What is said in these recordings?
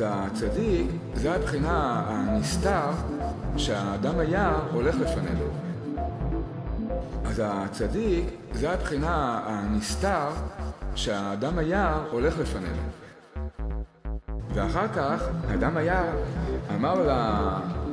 אז הצדיק זה הבחינה הנסתר שהאדם היער הולך לפנינו. אז הצדיק זה הבחינה הנסתר שהאדם היער הולך לפנינו. ואחר כך האדם היער אמר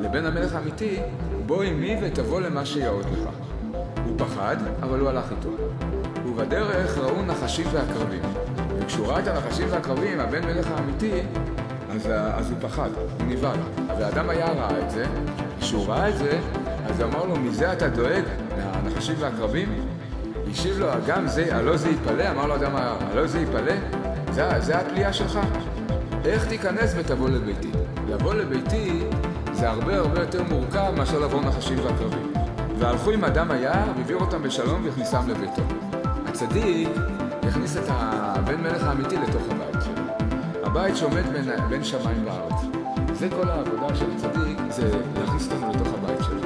לבן המלך האמיתי, בוא עמי ותבוא למה שיעוד לך. הוא פחד, אבל הוא הלך איתו. ובדרך ראו נחשים ועקרבים. וכשהוא ראה את הנחשים והעקרבים, הבן מלך האמיתי, אז הוא פחד, הוא נבהל. והאדם היער ראה את זה. כשהוא ראה את זה, אז הוא אמר לו, מזה אתה דואג לנחשים והעקרבים? השיב לו, גם זה, הלא זה יפלא? אמר לו אדם היער, הלא זה יפלא? זה הפליאה שלך? איך תיכנס ותבוא לביתי? לבוא לביתי זה הרבה יותר מורכב מאשר לבוא נחשים ועקרבים. והלכו עם אדם היער והעביר אותם בשלום והכניסם לביתו. הצדיק הכניס את הבן מלך האמיתי לתוך הבית שלו. הבית שעומד בין שמיים וארץ. זה כל העבודה של הצדיק, זה להכניס אותנו לתוך הבית שלו.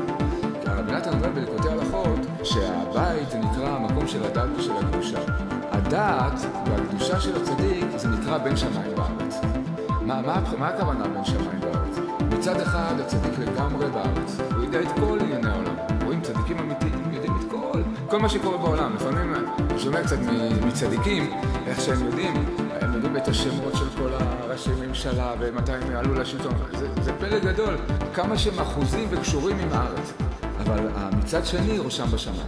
כי הרבי נתן אומר בליקוטי הלכות שהבית זה נקרא המקום של הדת ושל הקדושה. הדת והקדושה של הצדיק זה נקרא בין שמיים וארץ. מה הכוונה בין שמיים וארץ? מצד אחד הצדיק לגמרי בארץ. הוא יודע את כל ענייני העולם. רואים צדיקים אמיתיים, יודעים את כל מה שקורה בעולם. לפעמים אני שומע קצת מצדיקים, איך שהם יודעים את השמות של כל הראשי ממשלה ומתי הם יעלו לשלטון. זה פלא גדול, כמה שהם אחוזים וקשורים עם הארץ. אבל מצד שני ראשם בשמיים.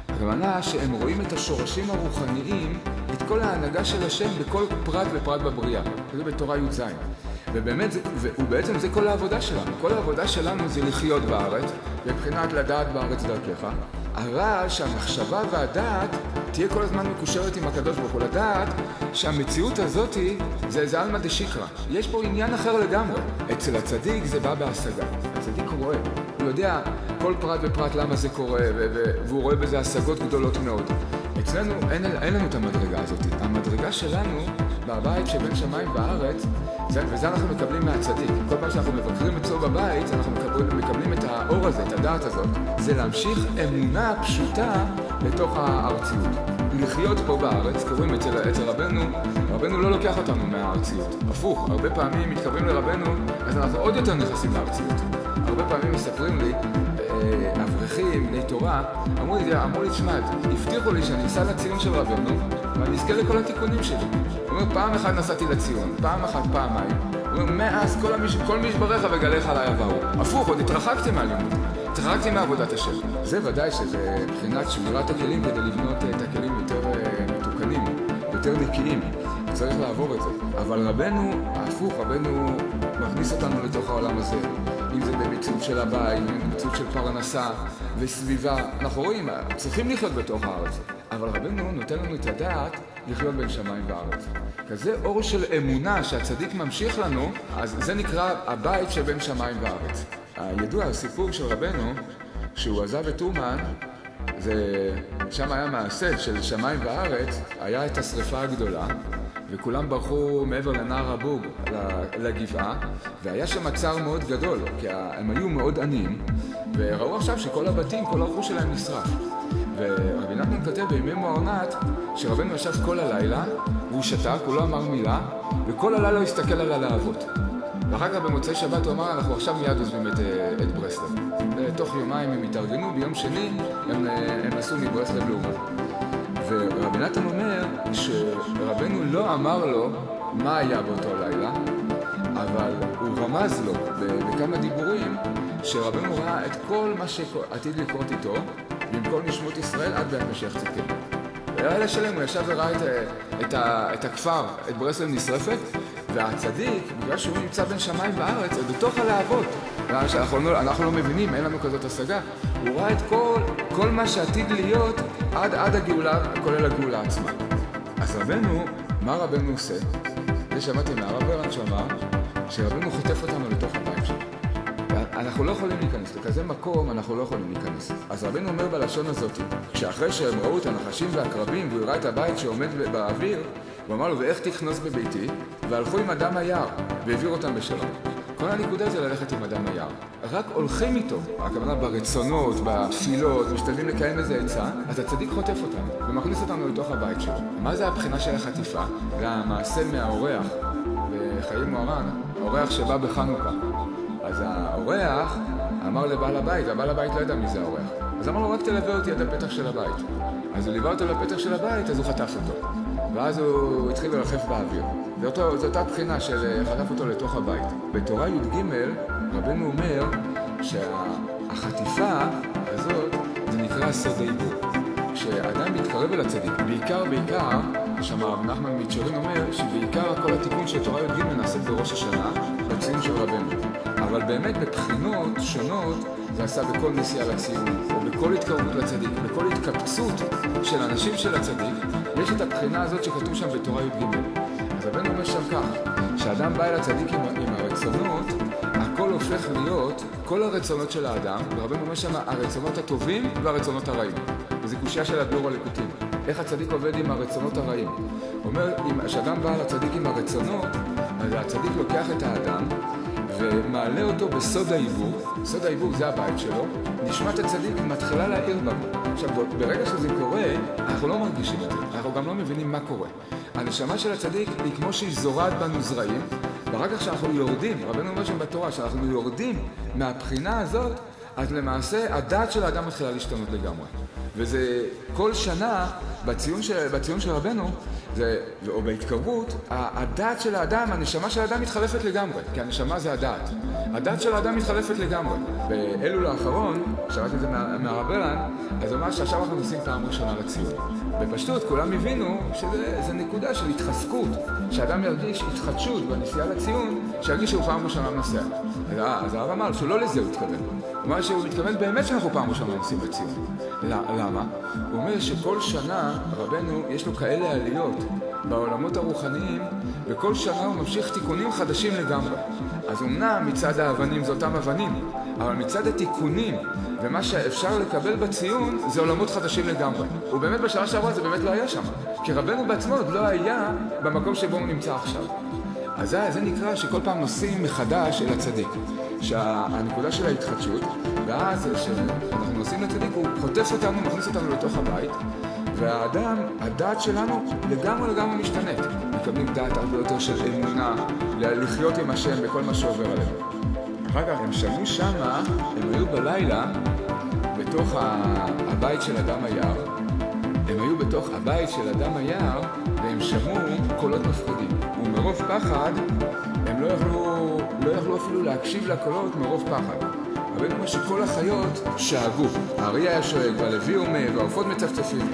הכוונה שהם רואים את השורשים הרוחניים, את כל ההנהגה של השם בכל פרט ופרט בבריאה. זה בתורה י"ז. ובעצם זה כל העבודה שלנו. כל העבודה שלנו זה לחיות בארץ, מבחינת לדעת בארץ דרכך. אבל שהמחשבה והדעת תהיה כל הזמן מקושרת עם הקדוש ברוך הוא. לדעת שהמציאות הזאת זה עלמא דשיקרא. יש פה עניין אחר לגמרי. אצל הצדיק זה בא בהשגה. הצדיק רואה. הוא יודע כל פרט ופרט למה זה קורה, והוא רואה בזה השגות גדולות מאוד. אצלנו אין לנו את המדרגה הזאת. המדרגה שלנו בבית שבין שמיים וארץ, וזה אנחנו מקבלים מהצדיק. כל פעם שאנחנו מבקרים אצלו בבית, אנחנו מקבלים את האור הזה, את הדעת הזאת. זה להמשיך אמונה פשוטה לתוך הארציות. לחיות פה בארץ, קוראים אצל רבנו לא לוקח אותנו מהארציות. הפוך, הרבה פעמים מתקרבים לרבנו, אז אנחנו עוד יותר נכנסים לארציות. הרבה פעמים מספרים לי, אברכים, בני תורה, אמרו לי, תשמע, הבטיחו לי שאני אסע לציון של רבנו, ואני אזכה לכל התיקונים שלי. הוא אומר, פעם אחת נסעתי לציון, פעם אחת, פעמיים. הוא אומר, מאז כל מי ישברך וגליך עליי עברו. הפוך, עוד התרחקתי מהלימוד, התרחקתי מעבודת השם. זה ודאי שזה מבחינת שמירת הכלים כדי לבנות את הכלים יותר מתוקנים, יותר נקיים. צריך לעבור את זה. אבל רבנו, ההפוך, רבנו מכניס אותנו לתוך העולם הזה. אם זה במציאות של הבית, במציאות של פרנסה וסביבה. אנחנו רואים, צריכים לחיות בתוך הארץ. אבל רבנו נותן לנו את הדעת לחיות בין שמיים וארץ. כזה אור של אמונה שהצדיק ממשיך לנו, אז זה נקרא הבית שבין שמיים וארץ. הידוע, הסיפור של רבנו, שהוא עזב את אומן, שם היה מעשה של שמיים וארץ, היה את השריפה הגדולה, וכולם ברחו מעבר לנהר הבוג לגבעה, והיה שם צער מאוד גדול, כי הם היו מאוד עניים, וראו עכשיו שכל הבתים, כל הרכוש שלהם נשרף. ורבי נתן כותב בימי מוארנת שרבנו ישב כל הלילה, והוא שתק, הוא לא אמר מילה, וכל הלילה הוא הסתכל על הלהבות. ואחר כך במוצאי שבת הוא אמר, אנחנו עכשיו מיד עוזבים את ברסלב. ותוך יומיים הם התארגנו, ביום שני הם נסעו מברסלב לאומן. ורבי נתן אומר שרבנו לא אמר לו מה היה באותו לילה, אבל הוא רמז לו בכמה דיבורים שרבנו ראה את כל מה שעתיד לקרות איתו ועם כל נשמות ישראל עד ביאת משיח צדקנו. בלילה שלם הוא ישב וראה את הכפר, את ברסלב נשרפת, והצדיק, בגלל שהוא נמצא בין שמיים וארץ, הוא בתוך הלהבות. אנחנו לא מבינים, אין לנו כזאת השגה. הוא ראה את כל מה שעתיד להיות עד הגאולה, כולל הגאולה עצמה. אז רבנו, מה רבנו עושה? זה שמעתי מהרב ברנד שאמר, שרבנו חוטף אותנו לתוך הבית שלו. אנחנו לא יכולים להיכנס, לכזה מקום אנחנו לא יכולים להיכנס. אז רבנו אומר בלשון הזאת, שאחרי שהם ראו את הנחשים והקרבים, והוא הראה את הבית שעומד באוויר, הוא אמר לו, ואיך תכנוס בביתי? והלכו עם אדם היער, והעביר אותם בשלום. כל הנקודה זה ללכת עם אדם היער. רק הולכים איתו, הכוונה ברצונות, בתפילות, משתדלים לקיים איזה עצה, אז הצדיק חוטף אותנו, ומכניס אותנו לתוך הבית שלו. מה זה הבחינה של החטיפה? זה המעשה מהאורח חיים מוהר"ן, אורח שבא בחנוכה. אז האורח אמר לבעל הבית, הבעל הבית לא ידע מי זה האורח. אז אמר לו, רק תלווה אותי עד הפתח של הבית. אז הוא ליווה אותו לפתח של הבית, אז הוא חטף אותו. ואז הוא התחיל לרחף באוויר. זו אותה בחינה של חטף אותו לתוך הבית. בתורה י"ג רבנו אומר שהחטיפה הזאת זה נקרא סוד העיבור. כשאדם מתקרב אל הצדיק, בעיקר, שם הרב נחמן מצ'רין אומר שבעיקר כל התיקון של תורה י"ג נעשה בראש השנה, בציון של רבנו. אבל באמת בבחינות שונות זה עשה בכל נסיעה לציון, או בכל התקרבות לצדיק, בכל התקבצות של אנשים של הצדיק, יש את הבחינה הזאת שכתוב שם בתורה י"ג. אז רבנו אומר שם כך, כשאדם בא אל הצדיק עם הרצונות, הכל הופך להיות, כל הרצונות של האדם, ורבנו אומר שם הרצונות הטובים והרצונות הרעים. וזו קושיה של הביאור הליקוטים. איך הצדיק עובד עם הרצונות הרעים? הוא אומר, כשאדם בא לצדיק עם הרצונות, אז הצדיק לוקח את האדם ומעלה אותו בסוד העיבור. סוד העיבור זה הבית שלו. נשמת הצדיק מתחילה להעיר בנו. עכשיו, ברגע שזה קורה, אנחנו לא מרגישים את זה. אנחנו גם לא מבינים מה קורה. הנשמה של הצדיק היא כמו שהיא זורעת בנו זרעים, ורק כשאנחנו יורדים, רבנו אומר שם בתורה, שאנחנו יורדים מהבחינה הזאת, אז למעשה הדעת של האדם מתחילה להשתנות לגמרי. וזה כל שנה בציון של רבנו, או בהתקרבות, הדעת של האדם, הנשמה של האדם מתחלפת לגמרי, כי הנשמה זה הדעת. הדעת של האדם מתחלפת לגמרי. באלול האחרון, שמעתי את זה מהרב אלן, אז ממש שעכשיו אנחנו נוסעים פעם ראשונה לציון. בפשטות כולם הבינו שזה נקודה של התחזקות, שאדם ירגיש התחדשות בנסיעה לציון, שירגיש שהוא פעם ראשונה נוסע. אז הרב אמר שהוא לא לזה הוא התכוון. הוא אומר שהוא מתכוון באמת שאנחנו פעם ראשונה נוסעים לציון. למה? הוא אומר שכל שנה רבנו יש לו כאלה עליות בעולמות הרוחניים, וכל שנה הוא ממשיך תיקונים חדשים לגמרי. אז אמנם מצד האבנים זה אותם אבנים, אבל מצד התיקונים ומה שאפשר לקבל בציון זה עולמות חדשים לגמרי. ובאמת בשעה שעברה זה באמת לא היה שם, כי רבנו בעצמו עוד לא היה במקום שבו הוא נמצא עכשיו. אז זה נקרא שכל פעם נוסעים מחדש אל הצדיק, שהנקודה של ההתחדשות, ואז כשאנחנו נוסעים לצדיק הוא חוטף אותנו, מכניס אותנו לתוך הבית, והאדם, הדעת שלנו לגמרי משתנית. מקבלים דעת הרבה יותר של אמונה, לחיות עם השם בכל מה שעובר עלינו. אחר כך הם שמעו שמה, הם היו בלילה בתוך הבית של אדם היער. הם היו בתוך הבית של אדם היער והם שמעו קולות מפחידים. ומרוב פחד הם לא יכלו אפילו להקשיב לקולות מרוב פחד. אבל אומר שכל החיות שאגו. הארי היה שואג והלוי אומר והעופות מצפצפים.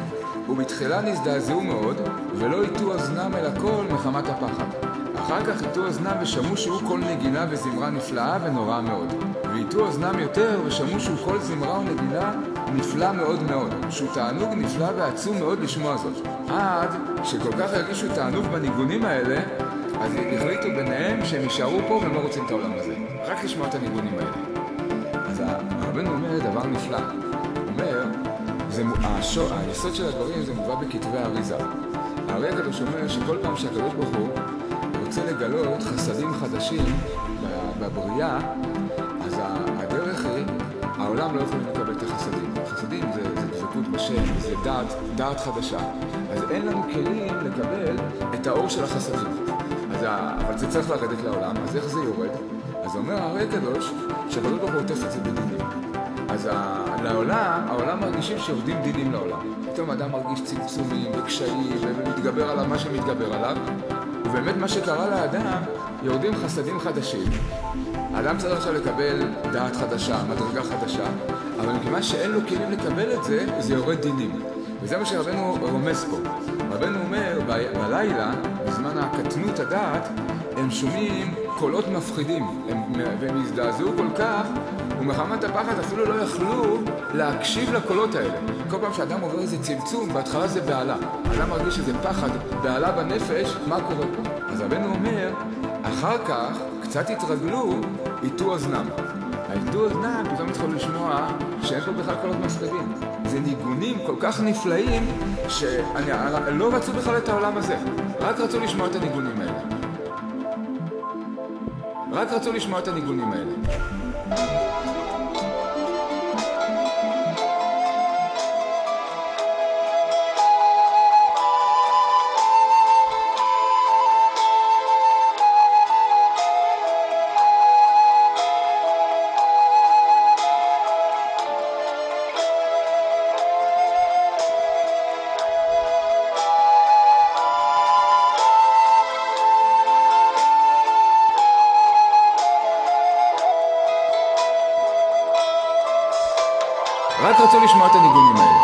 ובתחילה נזדעזעו מאוד ולא איתו אוזנם אל הקול מחמת הפחד. אחר כך איתו אוזנם ושמעו שהוא קול נגינה וזמרה נפלאה ונוראה מאוד. ואיתו אוזנם יותר ושמעו שהוא קול זמרה ונגינה נפלא מאוד מאוד. שהוא תענוג נפלא ועצום מאוד לשמוע זאת. עד שכל כך הרגישו תענוג בניגונים האלה, אז החליטו ביניהם שהם יישארו פה והם לא רוצים את העולם הזה. רק לשמוע את הניגונים האלה. אז הרבנו אומר דבר נפלא. הוא אומר, היסוד של הדברים זה מובא בכתבי האריזה. הארי הקדוש אומר שכל פעם שהקדוש ברוך הוא רוצה לגלות חסדים חדשים בבריאה, אז הדרך היא, העולם לא יכולים לקבל את החסדים. החסדים זה דבקות בשם, זה דעת חדשה. אז אין לנו כלים לקבל את האור של החסדים. אבל זה צריך לרדת לעולם, אז איך זה יורד? אז אומר הארי הקדוש שהקדוש ברוך הוא עוטף את זה בדינים. אז העולם מרגישים שיורדים דינים לעולם. פתאום אדם מרגיש צמצומים וקשיים ומתגבר עליו מה שמתגבר עליו, ובאמת מה שקרה לאדם, יורדים חסדים חדשים. האדם צריך עכשיו לקבל דעת חדשה, מדרגה חדשה, אבל מכיוון שאין לו כלים לקבל את זה, זה יורד דינים. וזה מה שרבנו רומז פה. רבנו אומר, בלילה, בזמן הקטנות הדעת, הם שומעים קולות מפחידים, והם הזדעזעו כל כך, ומחמת הפחד אפילו לא יכלו להקשיב לקולות האלה. כל פעם שאדם עובר איזה צמצום, בהתחלה זה בעלה. האדם מרגיש איזה פחד, בעלה בנפש, מה קורה פה? אז רבנו אומר, אחר כך קצת התרגלו, איתו אוזנם. האיתו אוזנם פתאום התחילו לשמוע שאין פה בכלל קולות מפחידים. זה ניגונים כל כך נפלאים שלא רצו בכלל את העולם הזה. רק רצו לשמוע את הניגונים האלה. רק רצו לשמוע את הניגונים האלה. רוצה לשמוע את הניגונים האלה.